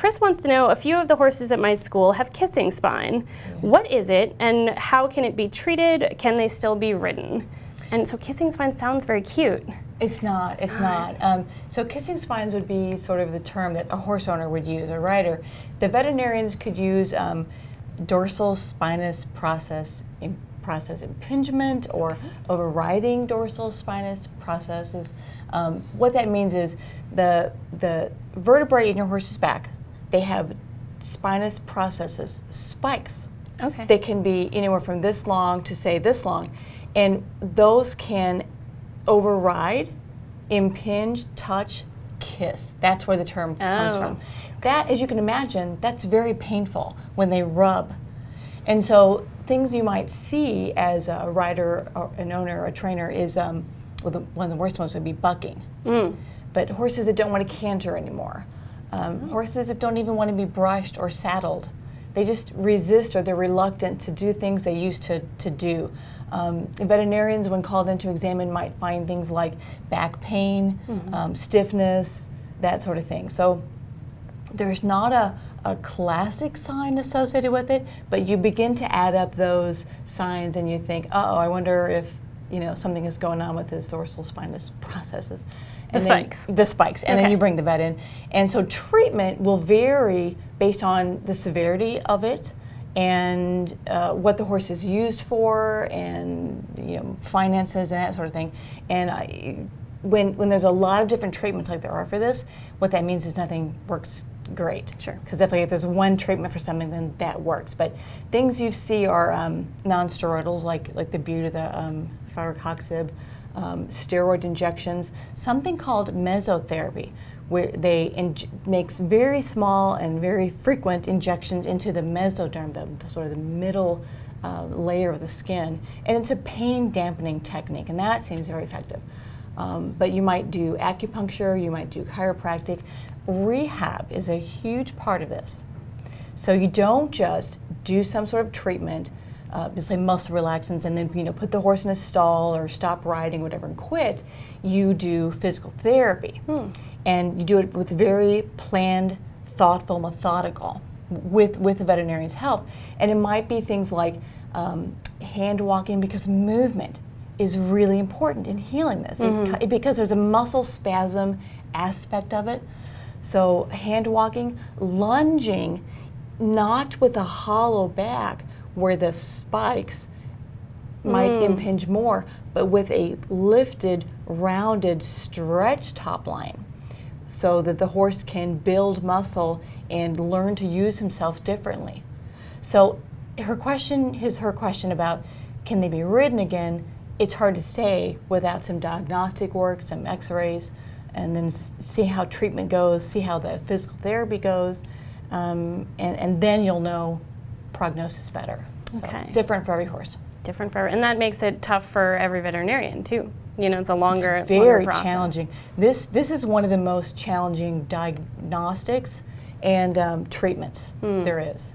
Chris wants to know, a few of the horses at my school have kissing spine. What is it, and how can it be treated? Can they still be ridden? And so kissing spine sounds very cute. It's not. So kissing spines would be sort of the term that a horse owner would use, a rider. The veterinarians could use dorsal spinous process impingement or overriding dorsal spinous processes. What that means is the vertebrae in your horse's back, they have spinous processes, spikes. Okay. They can be anywhere from this long to say this long, and those can override, impinge, touch, kiss. That's where the term comes from. That, as you can imagine, that's very painful when they rub. And so things you might see as a rider, or an owner, or a trainer is, one of the worst ones would be bucking. But horses that don't want to canter anymore. Horses that don't even want to be brushed or saddled. They just resist, or they're reluctant to do things they used to do. Veterinarians, when called in to examine, might find things like back pain, stiffness, that sort of thing. So there's not a classic sign associated with it, but you begin to add up those signs and you think, uh-oh, I wonder if something is going on with his dorsal spinous processes. The spikes. And then you bring the vet in. And so treatment will vary based on the severity of it and what the horse is used for, and finances and that sort of thing. And when there's a lot of different treatments like there are for this, what that means is nothing works great. Sure. Because definitely if there's one treatment for something, then that works. But things you see are non-steroidals, like the Butte, the firocoxib, steroid injections, something called mesotherapy, where they makes very small and very frequent injections into the mesoderm, the sort of the middle layer of the skin, and it's a pain dampening technique, and that seems very effective. But you might do acupuncture, you might do chiropractic. Rehab is a huge part of this. So you don't just do some sort of treatment, just like muscle relaxants, and then put the horse in a stall or stop riding, whatever, and quit. You do physical therapy, and you do it with very planned, thoughtful, methodical, with the veterinarian's help. And it might be things like hand walking, because movement is really important in healing this, because there's a muscle spasm aspect of it. So hand walking, lunging, not with a hollow back where the spikes might impinge more, but with a lifted, rounded, stretched top line, so that the horse can build muscle and learn to use himself differently. So her question about can they be ridden again, it's hard to say without some diagnostic work, some x-rays, and then see how treatment goes, see how the physical therapy goes, and then you'll know prognosis better. So it's different for every horse. Different for, and that makes it tough for every veterinarian too. It's a longer, it's very process. Challenging. This is one of the most challenging diagnostics and treatments there is.